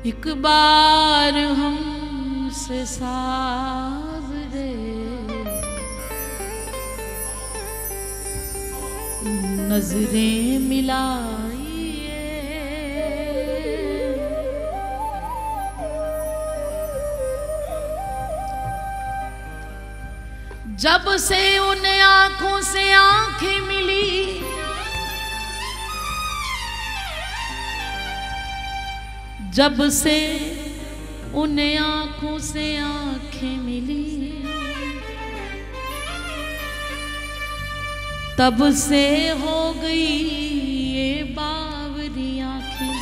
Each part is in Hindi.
एक बार हमसे सावरे नजरें मिलाइए, जब से उन आंखों से आंखें मिली, जब से उन आंखों से आंखें मिली, तब से हो गई ये बावरी आंखें।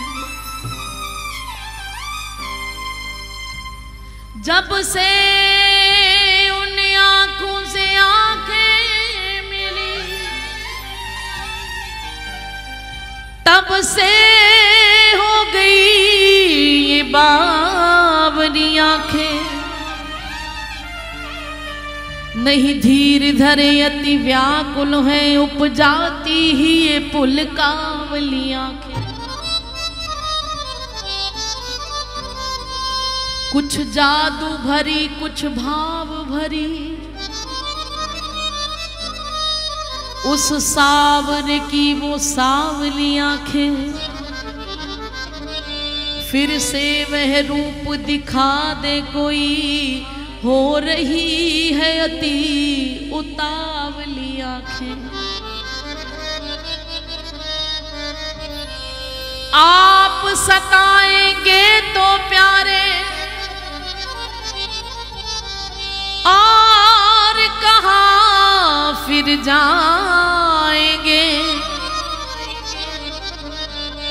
जब से उन आंखों से आंखें मिली, तब से हो गई ये बावरी आंखें। नहीं धीर धरे अति व्याकुल है, उपजाती ही ये पुल कावली आंखें। कुछ जादू भरी कुछ भाव भरी, उस सावर की वो सावली आंखें। फिर से वह रूप दिखा दे कोई, हो रही है अति उतावली आंखें। आप सताएंगे तो प्यारे और कहाँ फिर जाएंगे।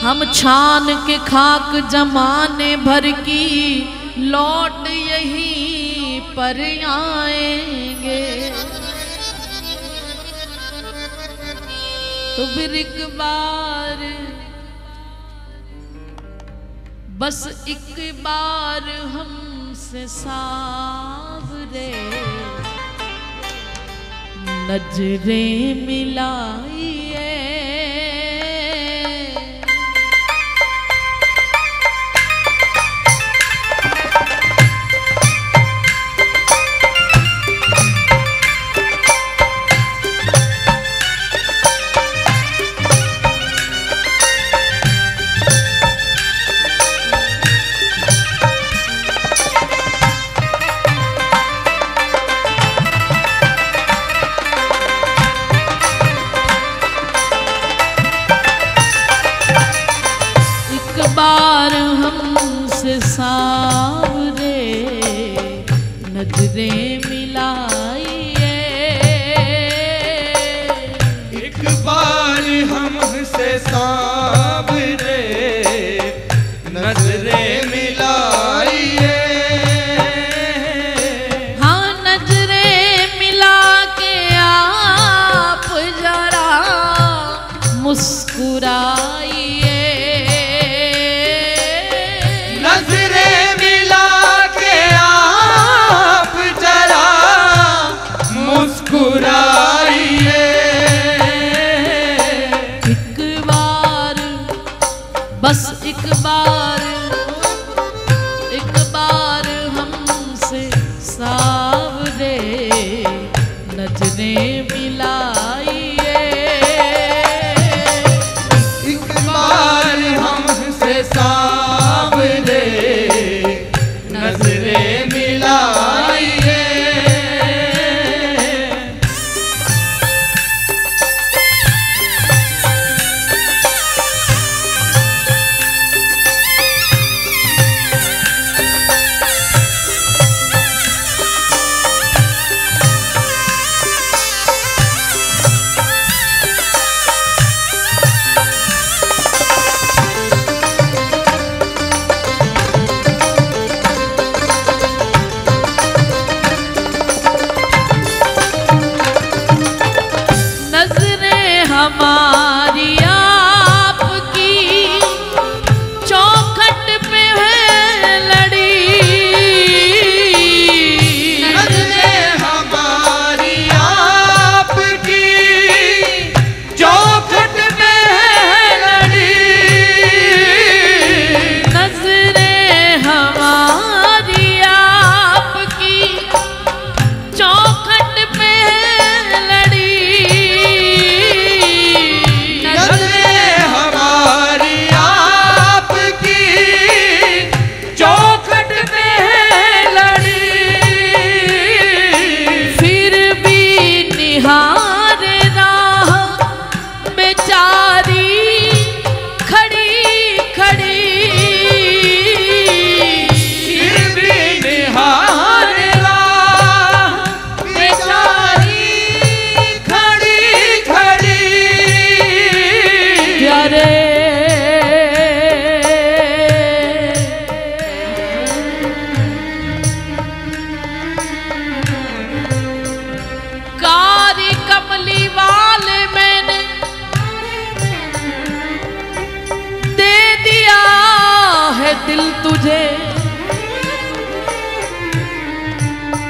हम छान के खाक जमाने भर की, लौट यहीं पर आएंगे। तो फिर एक बार, बस एक बार हमसे सावरे नजरें मिलाइए। बार हमसे सावरे नजरें मिलाइए। एक बार हमसे सावरे नजरें मिलाइए। हाँ नजरें मिला के आप जरा मुस्कुराइए। एक बार, बस एक बार हमसे सावरे नजरें मिलाइए। एक बार हमसे सावरे नजरें मिलाइए।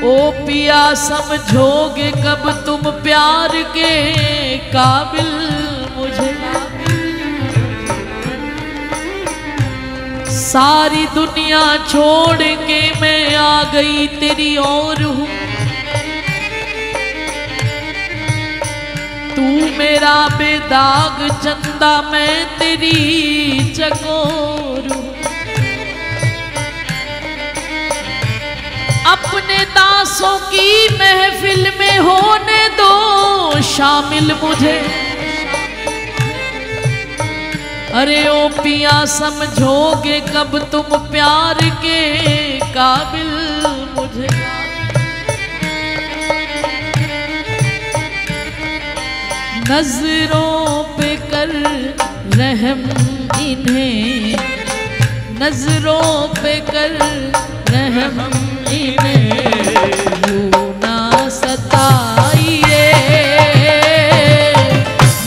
ओ पिया समझोगे कब तुम प्यार के काबिल मुझे। सारी दुनिया छोड़ के मैं आ गई तेरी ओर हूँ, तू मेरा बेदाग चंदा मैं तेरी चकोर हूँ। अपने दासों की महफिल में होने दो शामिल मुझे। अरे ओ पिया समझोगे कब तुम प्यार के काबिल मुझे। नजरों पे कर रहम इन्हें, नजरों पे कर रहम इन्हें, यूं ना सताइए।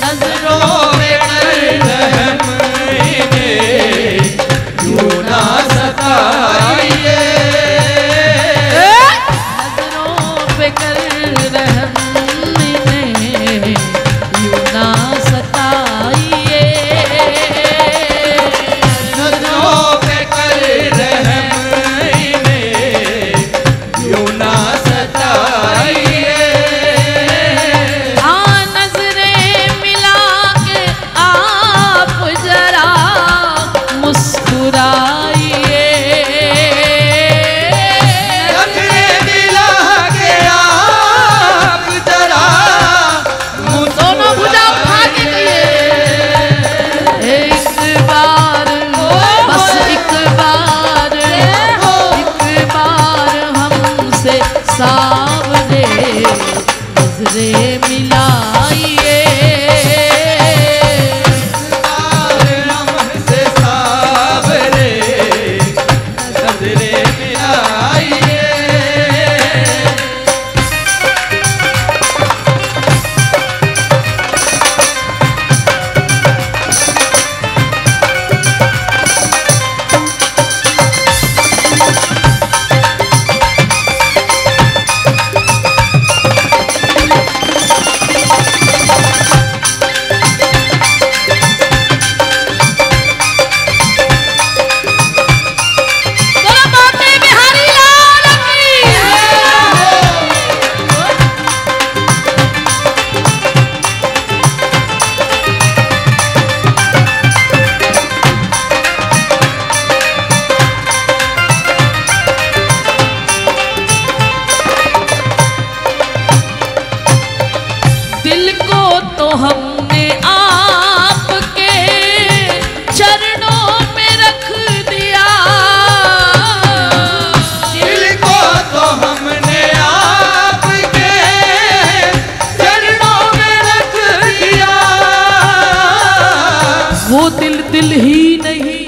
नजरों पे कर रहम इन्हें, यूं ना सताइए। नजरों पे कर रहम इन्हें, यूं ना सताइए। नजरों पे कर रहम इन्हें, यूं ना सताइए। हाँ नजरें मिला के आप जरा मुस्कुराइए। नजरें मिला के आप जरा दोनों भुजा उठा के कहिए, एक बार बस एक बार हमसे सावरे नजरें मिलाइए। हमसे सावरे नजरें मिलाइए। बोलो बाटे बिहारी लाल की। दिल को तो हमने आपके चरणों में रख दिया। दिल को तो हमने आपके चरणों में रख दिया। वो दिल दिल ही नहीं,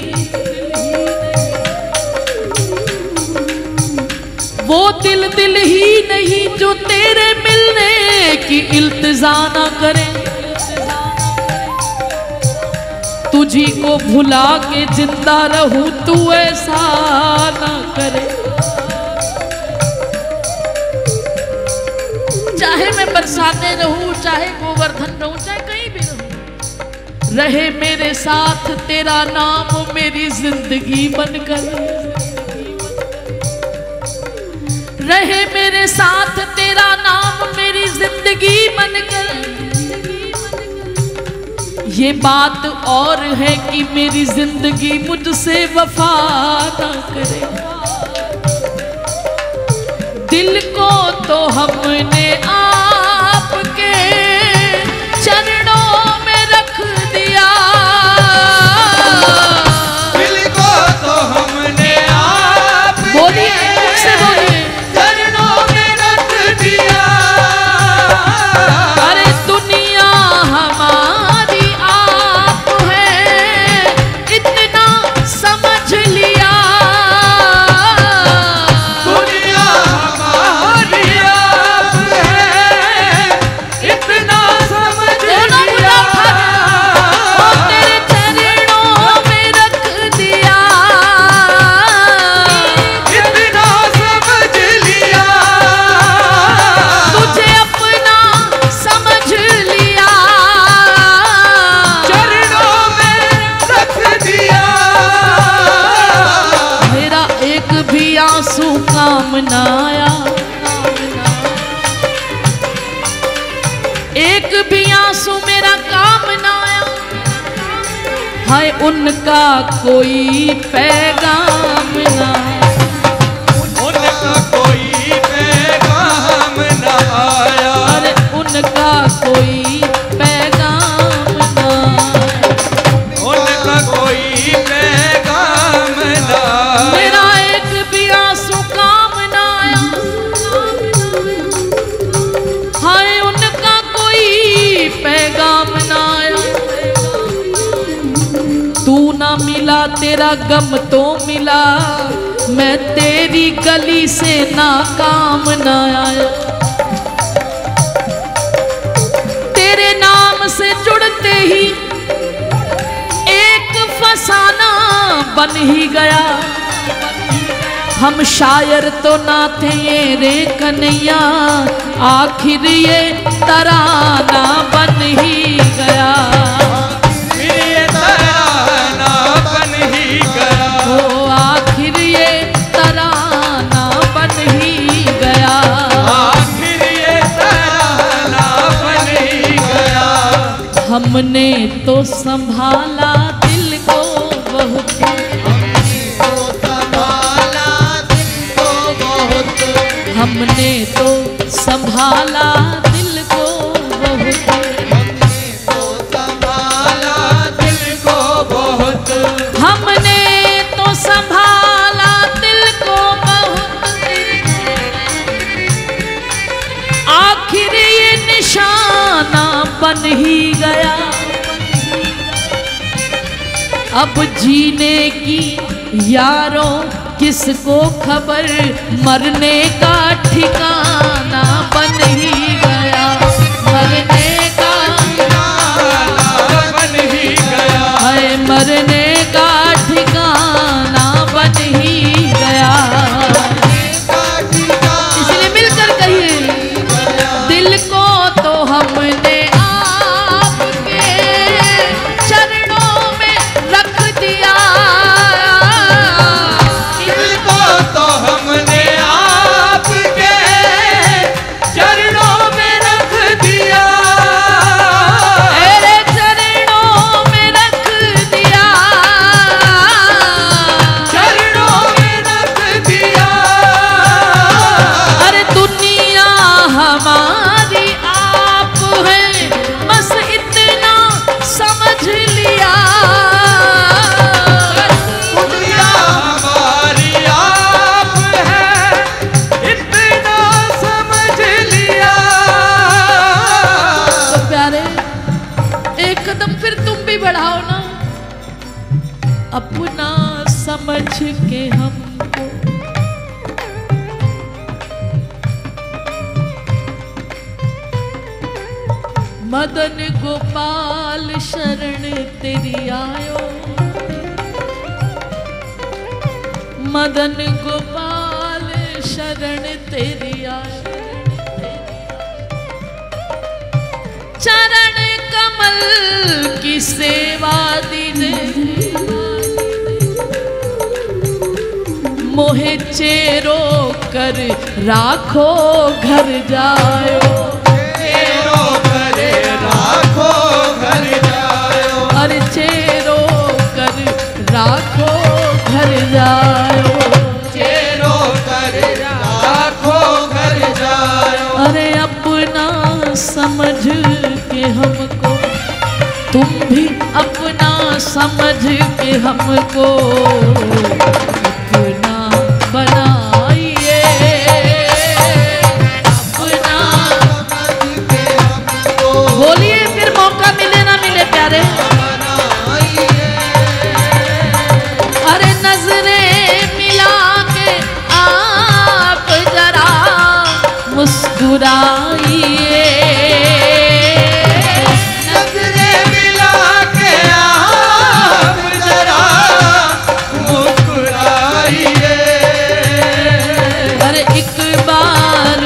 वो दिल दिल ही नहीं जो तेरे मिलने की इल्तिजा ना करे। तुझी को भुला के जिंदा रहूं तू ऐसा ना करे। चाहे मैं बरसाने रहूं, चाहे गोवर्धन रहूं, चाहे कहीं भी रहूं, रहे मेरे साथ तेरा नाम मेरी जिंदगी बनकर। रहे मेरे साथ तेरा नाम मेरी जिंदगी बनकर। ये बात और है कि मेरी जिंदगी मुझसे वफा ना करे। दिल को तो हमने आपके चरणों में रख दिया। दिल को तो हमने आपके बोलिए मुझसे बोलिए। चरणों में रख दिया। अरे दुनिया हमारी आप है इतना समझ लिया। दुनिया हमारी आप है हाय उनका कोई पैगाम ना, उनका कोई पैगाम न आया, अरे उनका कोई पैगाम ना, उनका कोई पैगाम न आया। मेरा एक भी आंसू काम ना आया, हाय उनका कोई पैगाम ना आया। तू ना मिला तेरा गम तो मिला, मैं तेरी गली से नाकाम ना आया। तेरे नाम से जुड़ते ही एक फसाना बन ही गया। हम शायर तो ना थे ये रे कन्हैया, आखिर ये तराना बन ही गया। ये तराना बन ही गया, ओ आखिर ये तराना बन ही गया। आखिर ये तराना बन ही गया। हमने तो संभाला दिल को बहुत, हमने तो संभाला दिल को बहुत, संभाला दिल को बहुत, हमने तो संभाला दिल को बहुत। आखिर ये निशाना बन ही गया। अब जीने की यारों किसको खबर, मरने का ठिकाना बन ही गया। मरने का बन ही गया, है, मरने का ठिकाना बन ही गया। इसलिए मिलकर कहिए, दिल को तो हमने आपके चरणों में रख दिया। दिल को तो हमने आपके चरणों में रख दिया, तेरे चरणों में रख दिया। चरणों में रख दिया। अरे दुनिया हमारी आप है, बस इतना समझ लिया। दुनिया हमारी आप है, इतना समझ लिया। तो प्यारे, एक कदम फिर तुम भी बढ़ाओ ना, अपना समझ के हमको। मदन गोपाल शरण तेरी आयो, मदन गोपाल शरण तेरी आयो। चरण कमल की सेवा दीने, मोहे चेरो कर राखो घर जायो। तेरो करे राखो घर जायो, अरे चेरो कर राखो घर जायो। तेरो करे राखो घर जायो। अरे अपना समझ के हमको, तुम भी अपना समझ के हमको अपना बनाइए। अपना बोलिए, फिर मौका मिले ना मिले प्यारे। अरे नजरें मिला के आप जरा मुस्कुराइए। नजरें मिला के आप जरा मुस्कुराइए। अरे एक बार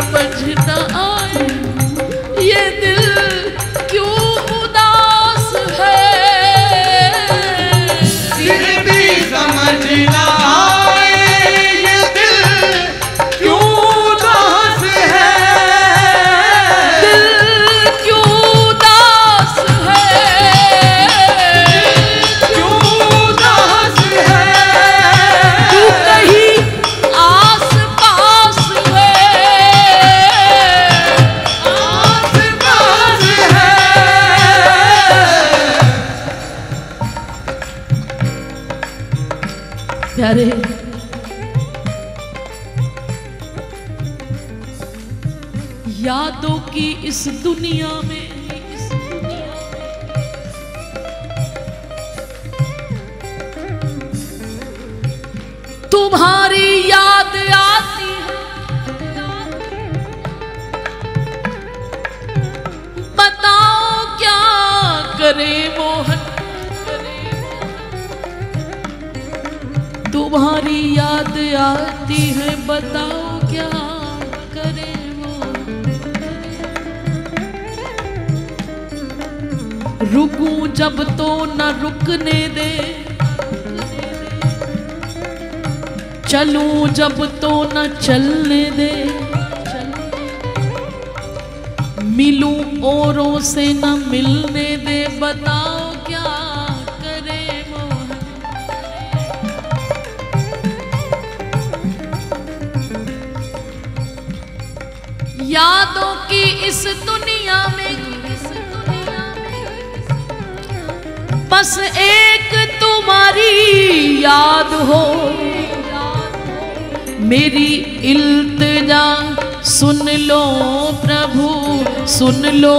समझ न आए ये दिल क्यों उदास है, फिर भी समझ ना आए ये दिल क्यों उदास है, दिल क्यों उदास है, क्यों उदास है, तू कहीं आस पास है, आस पास है। प्यारे यादों की इस दुनिया में तुम्हारी याद आती है, बताओ क्या करे मोहन, तुम्हारी याद आती है, बताओ क्या करे मोहन। रुकूं जब तो न रुकने दे, चलूं जब तो न चलने दे, मिलूं औरों से न मिलने दे, बताओ क्या करे मोहन। यादों की इस दुनिया में बस एक तुम्हारी याद हो, मेरी इल्तिजा सुन लो प्रभु, सुन लो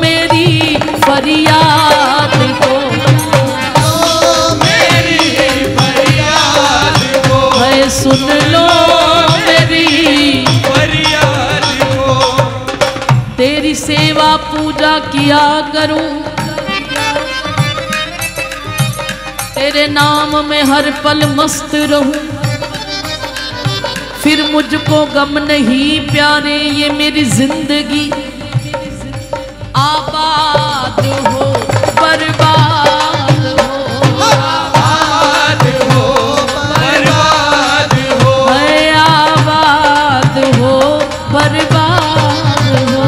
मेरी फरियाद को, मेरी फरियाद को, है सुन लो मेरी फरियाद को, तेरी सेवा पूजा किया करूं, तेरे नाम में हर पल मस्त रहूं, फिर मुझको गम नहीं प्यारे ये मेरी जिंदगी आबाद हो बर्बाद हो, आबाद हो बर्बाद हो, है आबाद हो बर्बाद हो,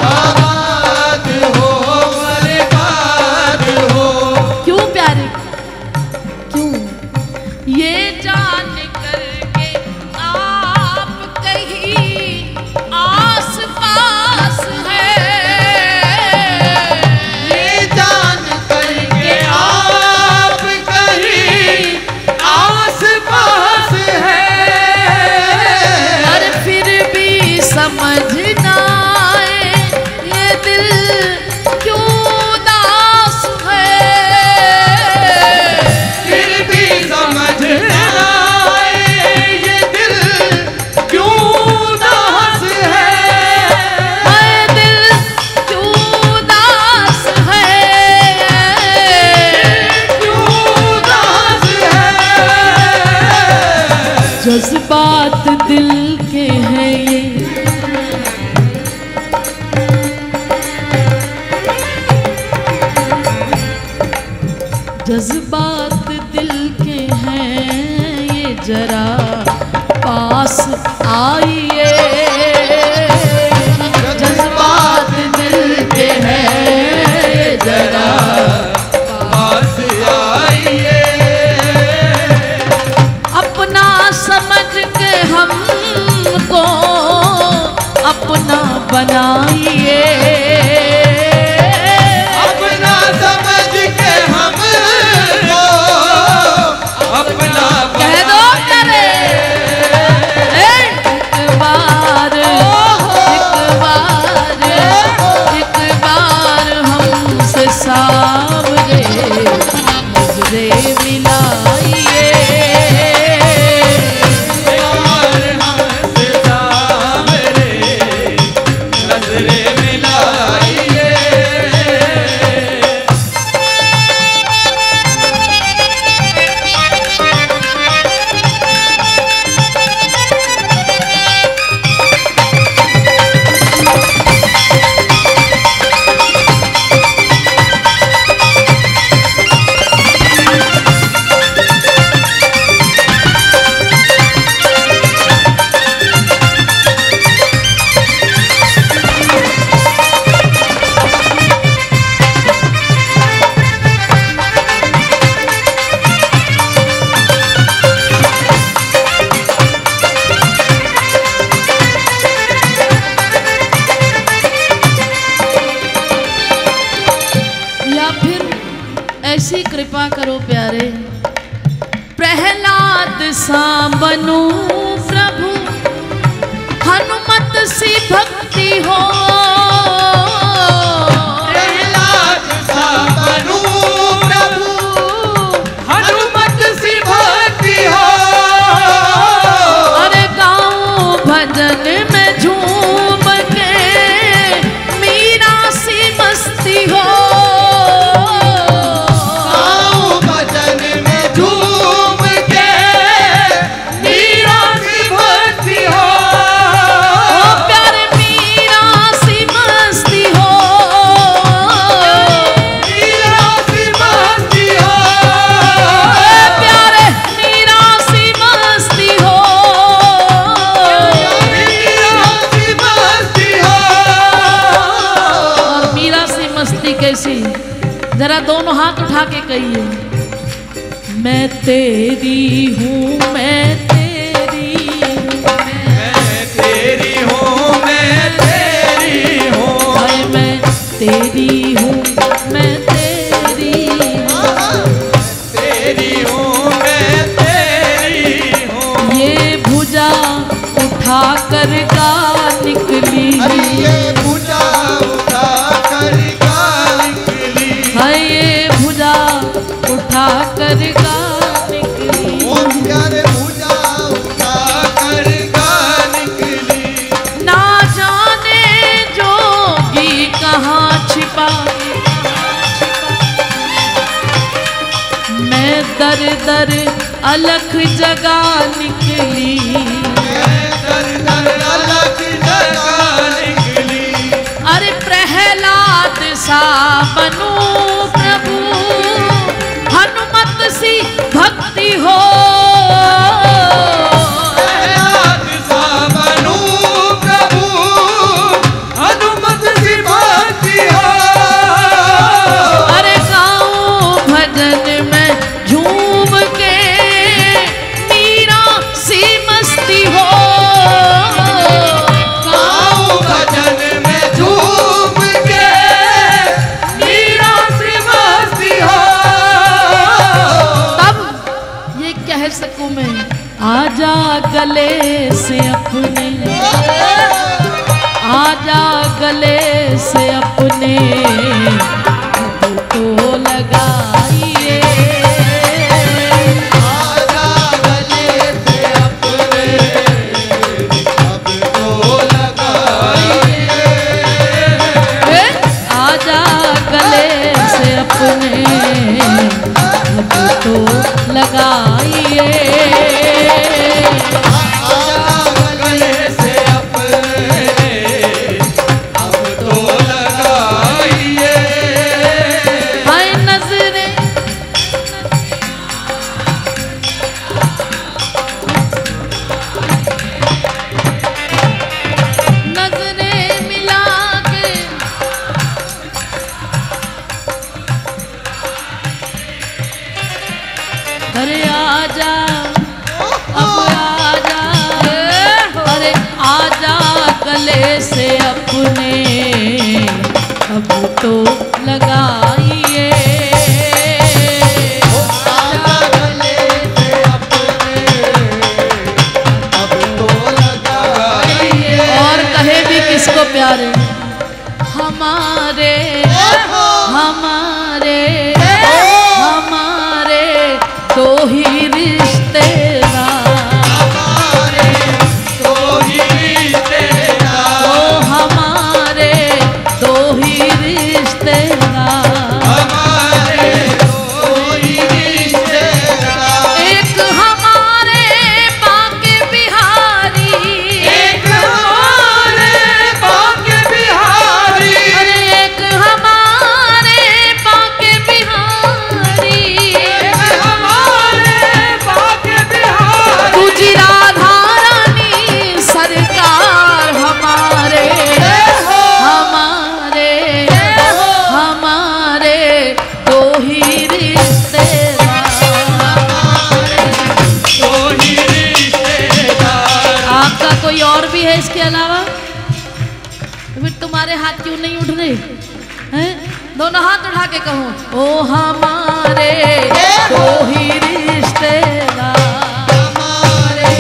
आबाद हो बर्बाद हो। क्यों प्यारे क्यों ये जान करके आप कहीं आस पास है, ये जान करके आप कहीं आस पास है, और फिर भी समझ ना आए ये दिल क्यों उदास है, फिर भी समझ ना आए ये दिल क्यों उदास है, हाय दिल क्यों उदास है, क्यों उदास है। जज्बात दिल के हैं ये, जज्बात दिल के हैं ये, जरा पास आइए, जज्बात दिल के हैं ये, जरा पास आइए, अपना समझ के हमको अपना बनाइए, अपना समझ के हमको अपना कह दो करे एक बार कृपा करो प्यारे, प्रहलाद सा बनूं प्रभु, हनुमत सी भक्ति हो। प्रहलाद सा बनूं प्रभु, हनुमत सी भक्ति हो। अरे गाऊं भजन में झूम के, मीरा सी मस्ती हो। गाऊं भजन में झूम के, मीरा सी भक्ति हो। ओ प्यारे मीरा सी मस्ती हो। मीरा सी मस्ती हो। प्यारे मीरा सी मस्ती हो। मीरा सी मस्ती हो। और मीरा सी मस्ती कैसी, जरा दोनों हाथ उठा के कहिए, मैं तेरी हूँ, मैं तेरी, मैं तेरी हूँ, मैं तेरी हूँ। हाय मैं तेरी हूँ, मैं तेरी हूँ। तेरी हूँ, मैं तेरी हूँ। ये भुजा उठा कर गा निकली, ये पूजा उठा कर गा निकली। हाय ये भुजा उठा कर गा निकली। ओ प्यारे पूजा उठा कर गा निकली। ना जाने जोगी कहाँ छिपा, मैं दर दर अलख जगा निकली। मैं दर दर अलग जगा निकली। अरे प्रहलाद सा बनूं प्रभु, हनुमत सी भक्ति हो। प्रहलाद सा बनूं प्रभु, हनुमत सी भक्ति हो। अरे गाऊं भजन में झूम के, मीरा सी मस्ती हो। गाऊं भजन में झूम के, मीरा सी मस्ती हो। तब ये कह सकूं मैं, आजा गले से अपने, आजा गले से अपने, अब तो लगाइए। आजा गले से अपने, अब तो लगाइए। आजा गले से अपने, अब तो लगाइए। आजा गले से अपने, अब तो लगाइए। हाय नजरें, नजरें मिला के, अरे आजा, अब आजा, अरे आजा गले से अपने, अब तो लगाइए। आजा गले से अपने, अब तो लगाइए। और कहे भी किसको प्यारे, हमारे हमारे हमारे दो ही रिश्तेदार, हमारे तो ही रिश्तेदार। ओ हमारे दो ही रिश्तेदार। हमारे तो ही रिश्तेदार। एक हमारे बांके बिहारी, एक हमारे बांके बिहारी। अरे एक हमारे बांके बिहारी। एक हमारे बांके बिहारी। तुझी राधा रानी सरकार, हमारे हमारे हमारे दो ही रिश्तेदार। तो ही रिश्तेदार। आपका कोई और भी है इसके अलावा? तो फिर तुम्हारे हाथ क्यों नहीं उठ रहे? हैं? दोनों हाथ उठा के कहो, ओ हमारे दो ही रिश्तेदार, हमारे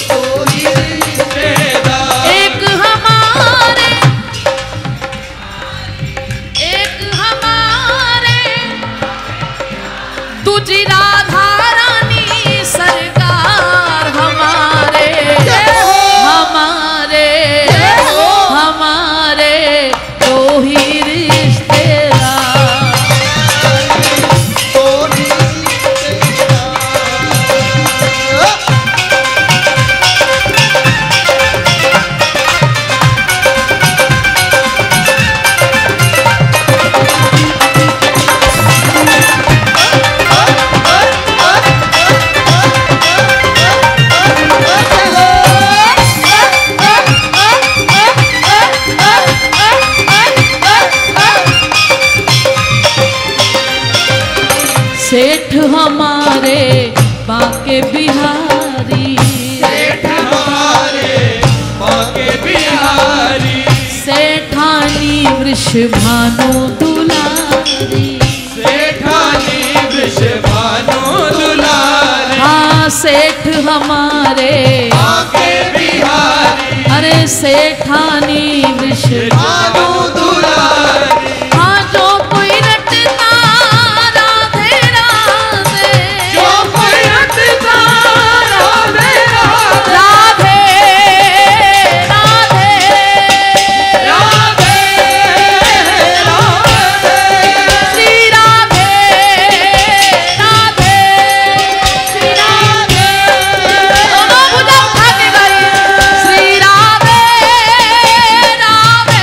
दो ही रिश्तेदार, एक हमारे दूजी राधा रानी सरकार, हमारे दो ही रिश्तेदार, दो ही सेठ हमारे बांके बिहारी, सेठ हमारे बांके बिहारी, सेठानी वृषभानु दुलारी, सेठानी वृषभानु दुलारी, हाँ सेठ हमारे बांके बिहारी, अरे सेठानी वृषभानु भानु दुलारी, हाँ जो कोई रटता राधे राधे, जो कोई रटता राधे राधे राधे, राधे राधे राधे, श्री राधे राधे श्री राधे, दोनों भुजा उठा के गाइए, श्री राधे राधे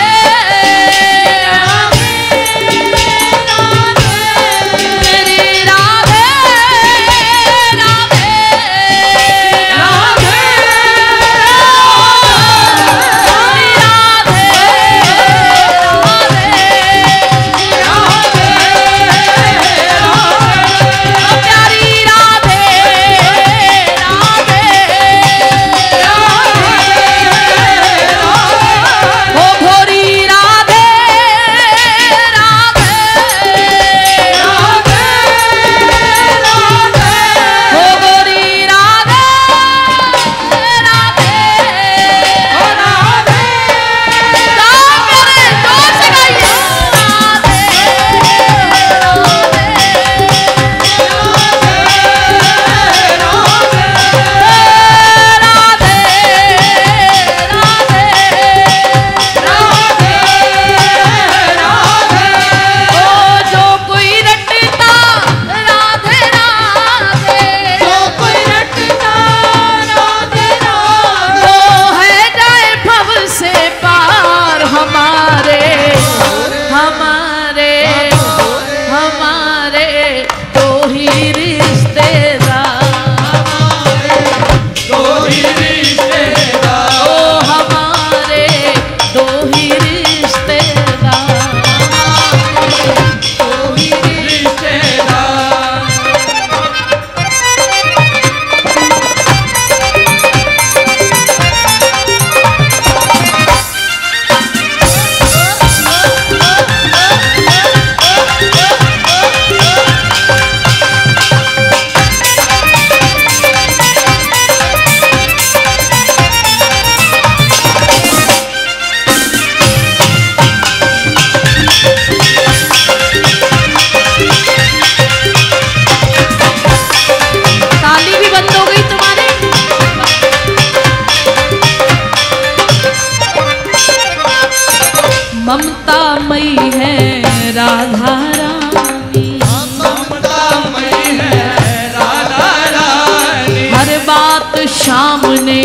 श्याम ने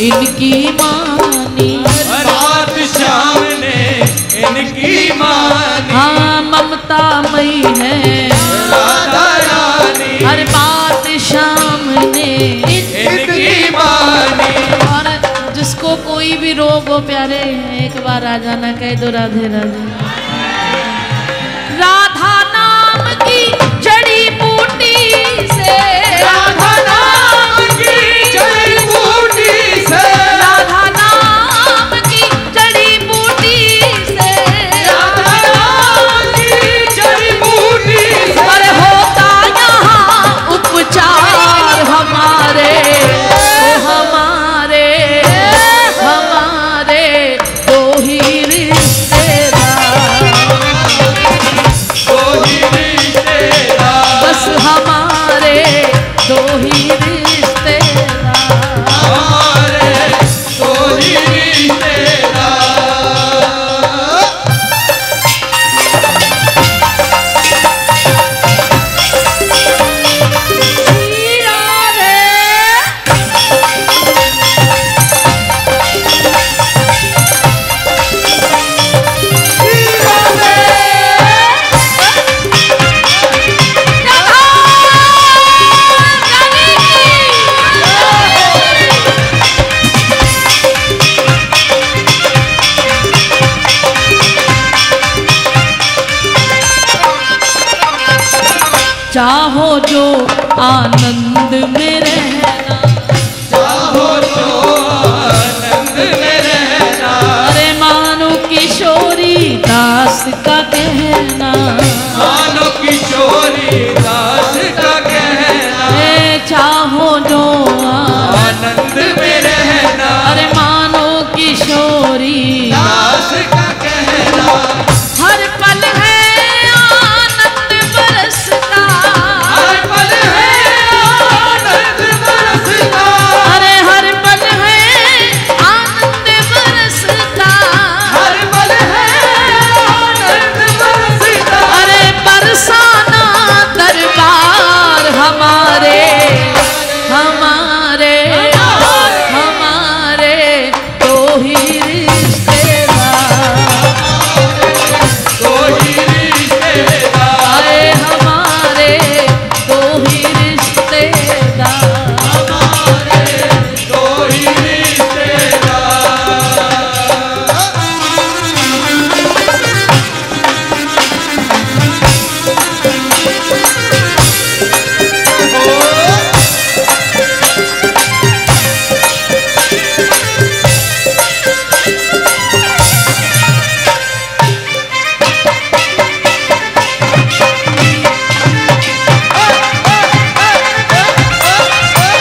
इनकी मानी, बात श्याम ने इनकी मानी, हाँ ममता मई है राधा रानी, हर बात श्याम ने इनकी मानी। और जिसको कोई भी रोग हो प्यारे एक बार आ जाना, कह दो राधे राधे। राधा नाम की जड़ी बूटी से, राधा नाम की जड़ी बूटी से, राधा नाम की जड़ी बूटी से, राधा नाम चाहो जो आनंद में रहना, चाहो जो आनंद में रहना, अरे मानो किशोरी दास का कहना, मानो किशोरी दास का कहना, चाहो जो आनंद में रहना, अरे मानो किशोरी दास का कहना, हर पल है आनंद बरसता, हर पल है आनंद बरसता, अरे हर पल है आनंद बरसता, हर पल है आनंद बरसता, अरे बरसाना दरबार हमारे हमारे हमारे दो ही रिश्तेदार, दो ही रिश्तेदार, आए हमारे दो ही रिश्तेदार, हमारे दो ही रिश्तेदार।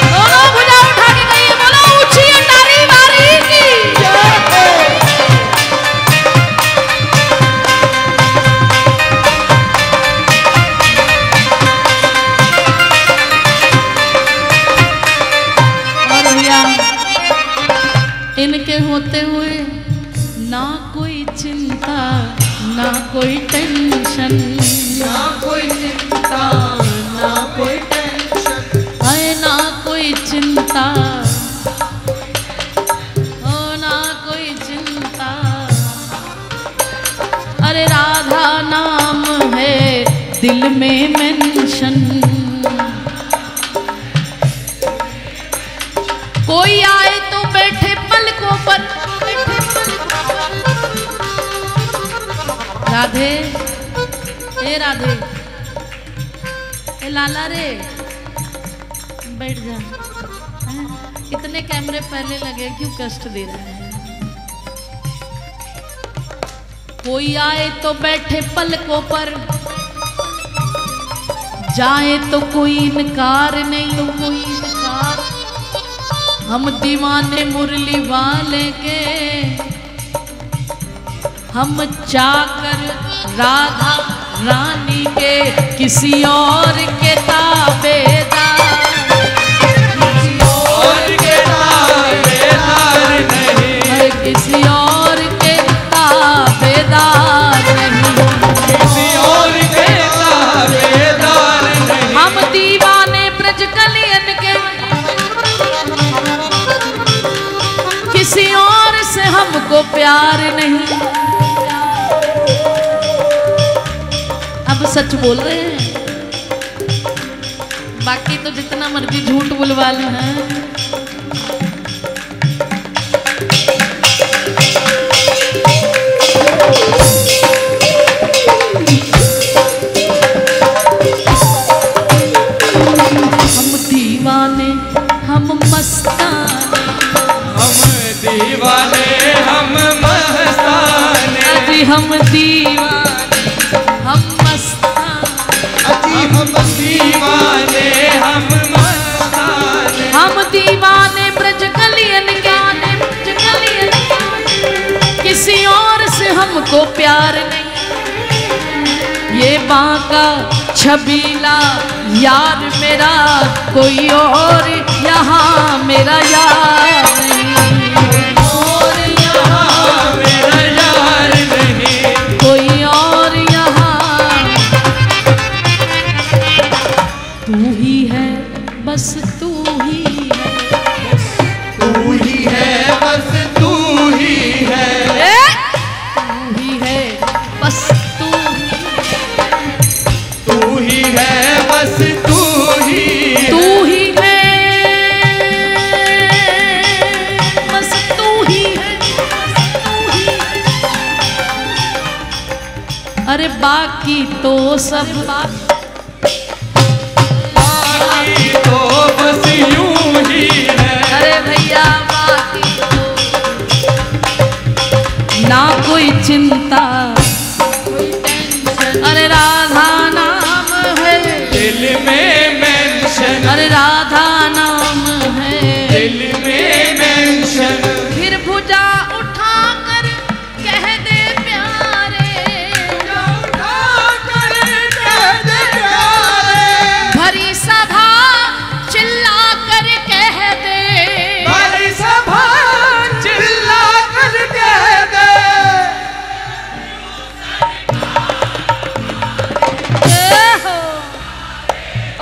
दोनों भुजा उठा के गई, बोलो ऊंची अटारी बारी की और भैया इनके होते हुए ना कोई चिंता ना कोई टेंशन, ना कोई चिंता ना कोई टेंशन, आए ना कोई चिंता ओ ना कोई चिंता, अरे राधा नाम है दिल में मेंशन, कोई आए तो बैठे पलकों पर, बैठे पलकों पर। राधे ए राधे ए लाला रे बैठ जा, हैं? इतने कैमरे पहले लगे क्यों कष्ट दे रहे हैं? कोई आए तो बैठे पलकों पर, जाए तो कोई इनकार नहीं, तो कोई इनकार, हम दीवाने मुरली वाले के, हम चाकर राधा रानी के, किसी और के ताबेदार, किसी और के ताबेदार नहीं, अरे किसी और के ताबेदार नहीं, किसी और के ताबेदार नहीं, हम दीवाने ब्रज कलियन के, किसी और से हमको प्यार नहीं। अब सच बोल रहे हैं, बाकी तो जितना मर्जी झूठ बुलवा लो हैं। हम दीवाने हम मस्ताने, हम दीवाने हम मस्ताने, अजी हम दीवाने हम मस्ताने, अजी हम दीवाने हम मस्ताने, हम दीवाने ब्रज कलियन गाने, ब्रज कलियन गाने, किसी और से हमको प्यार नहीं। ये बांका छबीला यार मेरा, कोई और यहाँ मेरा यार नहीं, और यहाँ मेरा यार नहीं, कोई और यहाँ, तू ही है बस तू ही है, तू ही है बस तू ही है, तू ही है बस तू तू ही है बस तू ही, तू ही है बस तू ही है, अरे बाकी तो सब बाकी तो बस यूं ही है। अरे भैया बाकी तो ना कोई चिंता कोई टेंशन। अरे राधा नाम है दिल में मेंशन, अरे राधा नाम है दिल में मेंशन। फिर भुजा उठाकर कह दे प्यारे, भरी सभा चिल्ला कर कह दे, भरी सभा चिल्ला कर कह दे।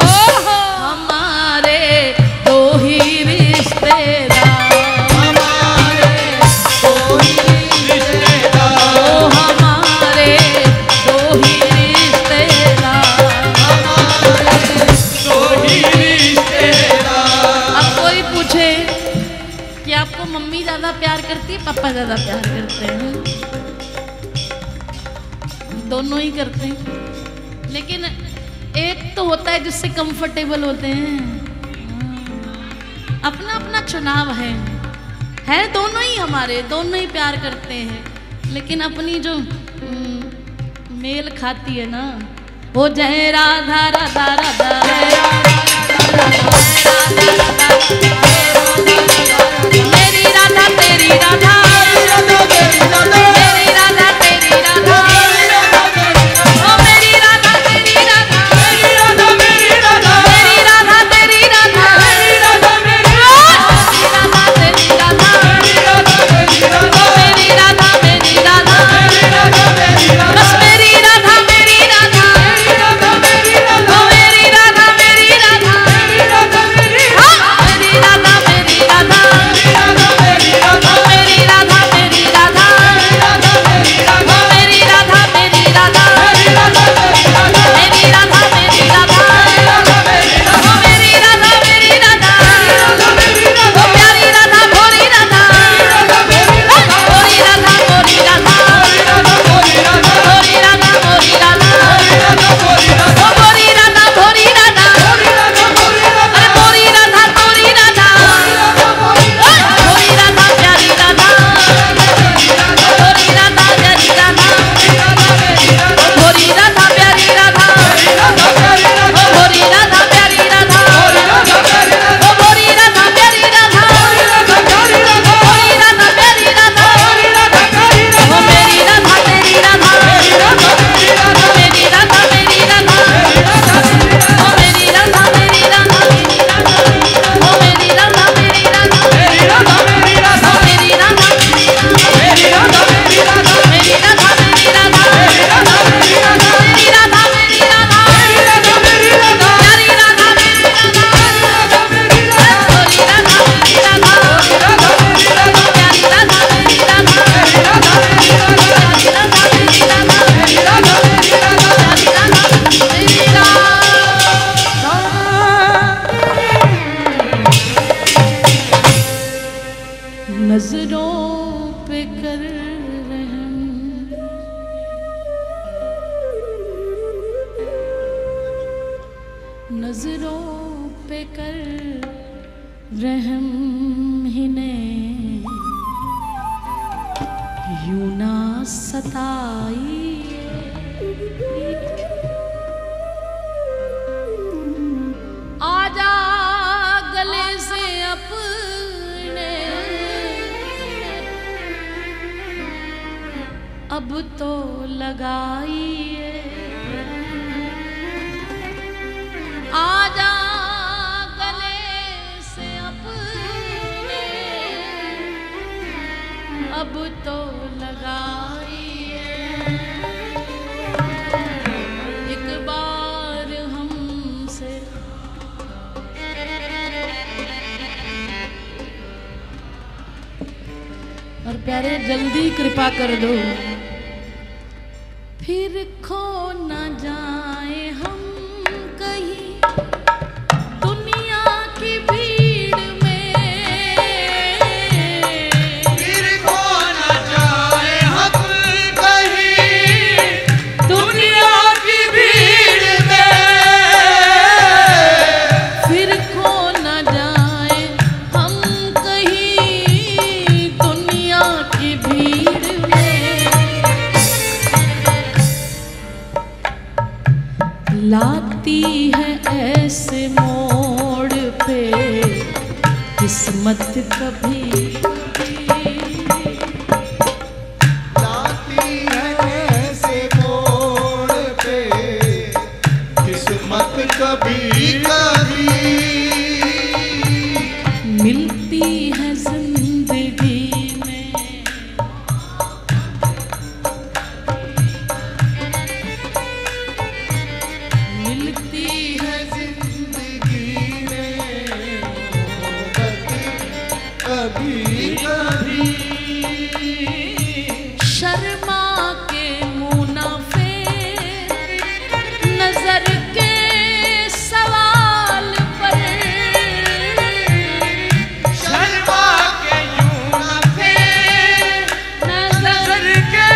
ओहो हमारे दो ही रिश्तेदार, हमारे कोई रिश्तेदार, ओ हमारे दो ही रिश्तेदार। हमारे दो ही रिश्तेदार। अब कोई पूछे कि आपको मम्मी ज्यादा प्यार करती है पापा ज्यादा प्यार करते हैं? दोनों ही करते हैं, लेकिन एक तो होता है जिससे कंफर्टेबल होते हैं। अपना अपना चुनाव है दोनों ही हमारे, दोनों ही प्यार करते हैं, लेकिन अपनी जो मेल खाती है ना, वो जय राधा राधा राधा मेरी राधा तेरी राधा, मेरी राधा तेरी राधा, ओ मेरी राधा तेरी राधा, मेरी राधा तेरी राधा, मेरी राधा तेरी राधा, मेरी राधा तेरी राधा, मेरी राधा मेरी राधा, बस मेरी राधा मेरी राधा, ओ मेरी राधा मेरी राधा, मेरी राधा मेरी राधा, मेरी राधा मेरी राधा, मेरी राधा मेरी राधा, मेरी राधा मेरी राधा, मेरी राधा मेरी राधा, मेरी राधा मेरी राधा, मेरी राधा मेरी राधा, ओ प्यारी राधा भोली राधा, भोली राधा भोली राधा, भोली राधा भोली राधा, ओ भोली राधा भोली राधा, अरे भोली राधा भोली राधा, भोली राधा प्यारी राधा, भोली राधा प्यारी राधा, भोली राधा प्यारी राधा, भोली राधा प्यारी राधा, ओ भोली राधा प्यारी राधा, भोली राधा प्यारी राधा, ओ मेरी राधा तेरी राधा, मेरी राधा मेरी राधा, ओ मेरी राधा मेरी राधा, ओ मेरी राधा मेरी राधा, ओ मेरी राधा मेरी राधा, मेरी राधा मेरी राधा, मेरी राधा मेरी राधा, मेरी राधा मेरी राधा, मेरी राधा मेरी राधा, मेरी राधा मेरी राधा, प्यारी राधा मेरी राधा, भोली राधा मेरी राधा, प्यारी राधा मेरी राधा, प्यारी राधा मेरी राधा, प्यारी राधा मेरी राधा। नजरों पे कर रहम, नजरों पे कर रहम हिने यूं ना सताई, आजा गले से अपने अब तो लगाइए, आजा गले से अपने अब तो लगाइए, एक बार हमसे और प्यारे जल्दी कृपा कर दो, फिर खो न जाए हम कहीं दुनिया की भीड़ में, फिर खो न जाए हम कहीं दुनिया की भीड़ में, लाती है ऐसे मोड़ पे किस्मत कभी लाती है ऐसे मोड़ पे किस्मत कभी कभी मिलती है जिंदगी में। मिलती है जिंदगी में कभी कभी शर्मा के मुँह ना फेर नजर के सवाल पर। शर्मा के यूं न फेर नजर के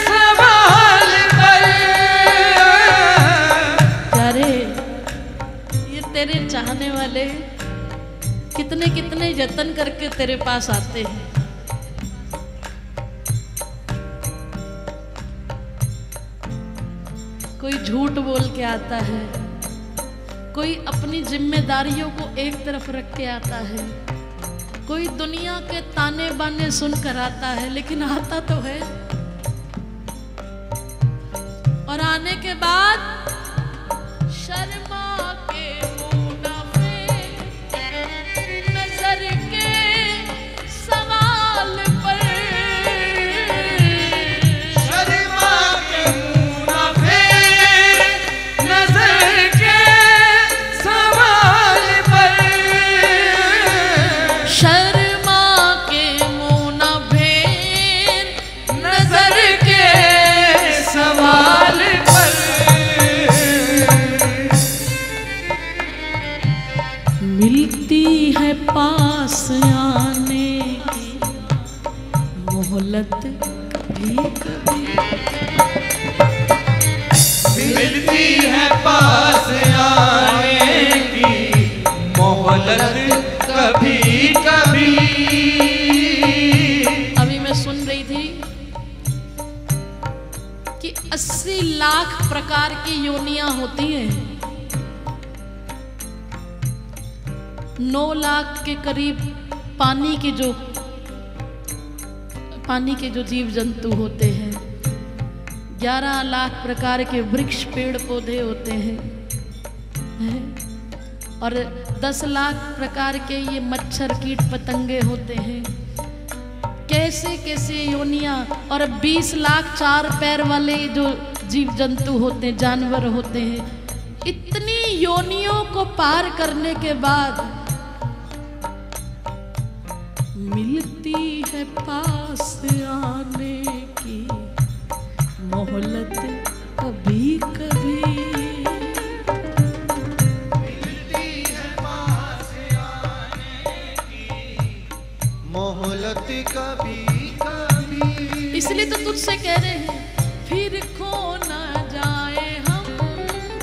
सवाल पर। अरे ये तेरे चाहने वाले कितने कितने यत्न करके तेरे पास आते हैं। कोई झूठ बोल के आता है, कोई अपनी जिम्मेदारियों को एक तरफ रख के आता है, कोई दुनिया के ताने बाने सुनकर आता है, लेकिन आता तो है। और आने के बाद शर्मा के मुँह ना फेर नजर के सवाल पर। शर्मा के मुँह न फेर नजर के सवाल पर। शर्मा के मुँह ना फेर नजर के सवाल पर मिलती है पास आने की मोहलत कभी कभी। मिलती है पास आने की मोहलत कभी कभी। अभी मैं सुन रही थी कि 80 लाख प्रकार की योनियां होती हैं। 9 लाख के करीब पानी के जो जीव जंतु होते हैं। 11 लाख प्रकार के वृक्ष पेड़ पौधे होते हैं। और 10 लाख प्रकार के ये मच्छर कीट पतंगे होते हैं। कैसे कैसे योनियां। और 20 लाख 4 पैर वाले जो जीव जंतु होते हैं, जानवर होते हैं। इतनी योनियों को पार करने के बाद मिलती है पास आने की मोहलत कभी कभी। मिलती है पास आने की मोहलत कभी कभी। इसलिए तो तुझसे कह रहे हैं फिर खो ना जाए हम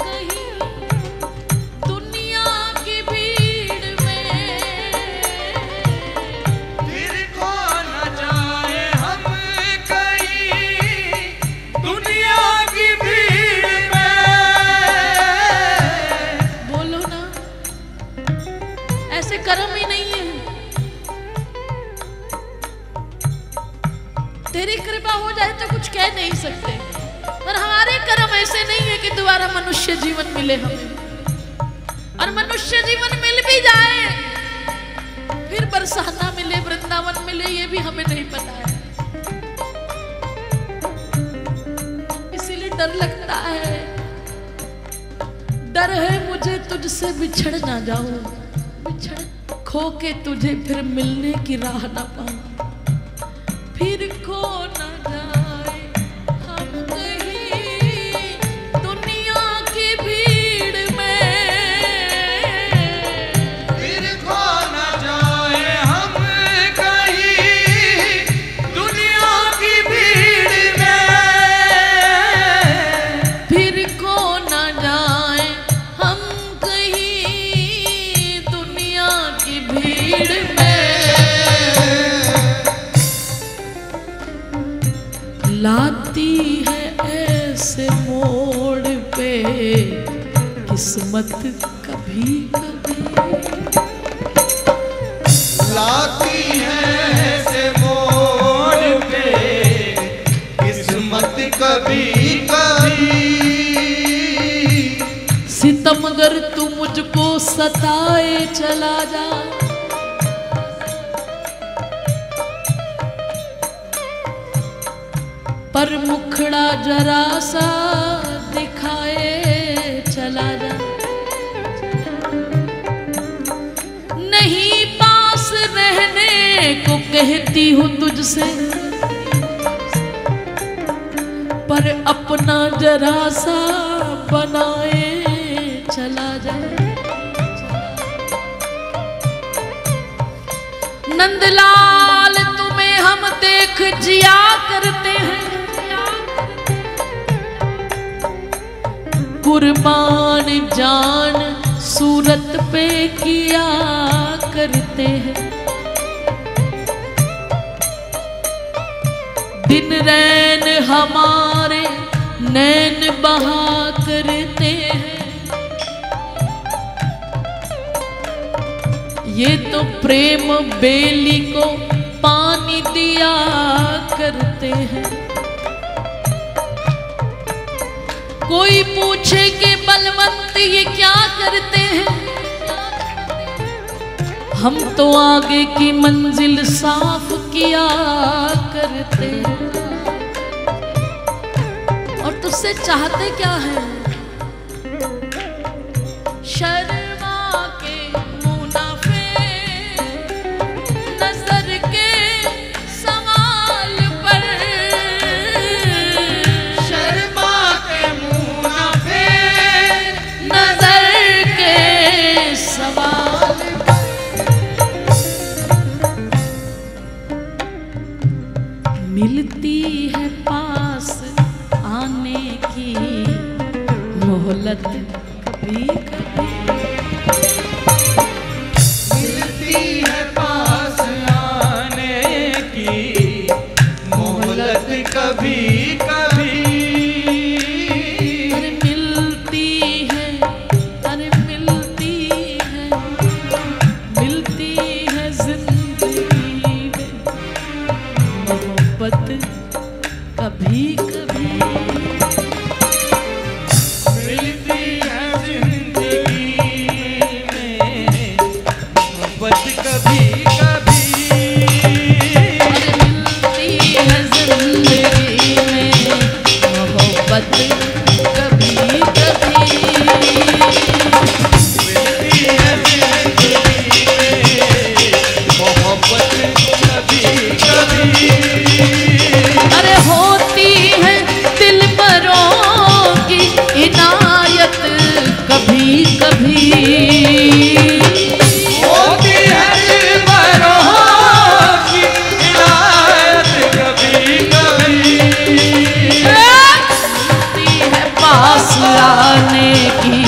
कहीं दुनिया की भीड़ में। फिर खो न जाए हम कहीं दुनिया की भीड़ में। बोलो ना, ऐसे कर्म ही नहीं है। तेरी कृपा हो जाए तो कुछ कह नहीं सकते, पर हमारे कर्म ऐसे नहीं है कि दोबारा मनुष्य जीवन मिले हमें। और मनुष्य जीवन मिल भी जाए फिर बरसाना मिले, वृंदावन मिले, ये भी हमें नहीं पता है। इसीलिए डर लगता है। डर है मुझे तुझसे बिछड़ ना जाऊं, बिछड़ खो के तुझे फिर मिलने की राह ना पाऊं। फिर खो ना जाए हम कहीं दुनिया की भीड़ में। फिर खो न जाए हम कहीं दुनिया की भीड़ में। फिर खो ना जाए हम कहीं दुनिया की भीड़ में। किस्मत कभी कभी लाती है ऐसे मोड़ पे किस्मत कभी कभी। सितमगर तू मुझको सताए चला जा, पर मुखड़ा जरा सा दिखाए चला जा। नहीं पास रहने को कहती हूँ तुझसे, पर अपना जरा सा बनाए चला जा। नंदलाल तुम्हें हम देख जिया करते हैं, कुर्बान जान सूरत पे किया करते हैं। दिन रैन हमारे नैन बहा करते हैं, ये तो प्रेम बेली को पानी दिया करते हैं। कोई पूछे कि बलवंत ये क्या करते हैं, हम तो आगे की मंजिल साफ किया करते हैं। और तुझसे चाहते क्या है? शर्मा के मुनाफे नजर के सवाल पर, शर्मा के मुनाफे नजर के सवाल मिलती है पास आने की मोहलत कभी कभी, मिलती है पास आने की मोहलत कभी कभी। अरे मिलती है, अरे मिलती है जिंदगी में मोहब्बत कभी कभी। मिलती है जिंदगी में मोहब्बत कभी कभी। अरे मिलती है जिंदगी में मोहब्बत कभी कभी। मिलती है जिंदगी में मोहब्बत कभी कभी। अरे होती है दिलबरों की इनायत कभी कभी। होती है दिलबरों की इनायत कभी कभी। मिलती है पास आने की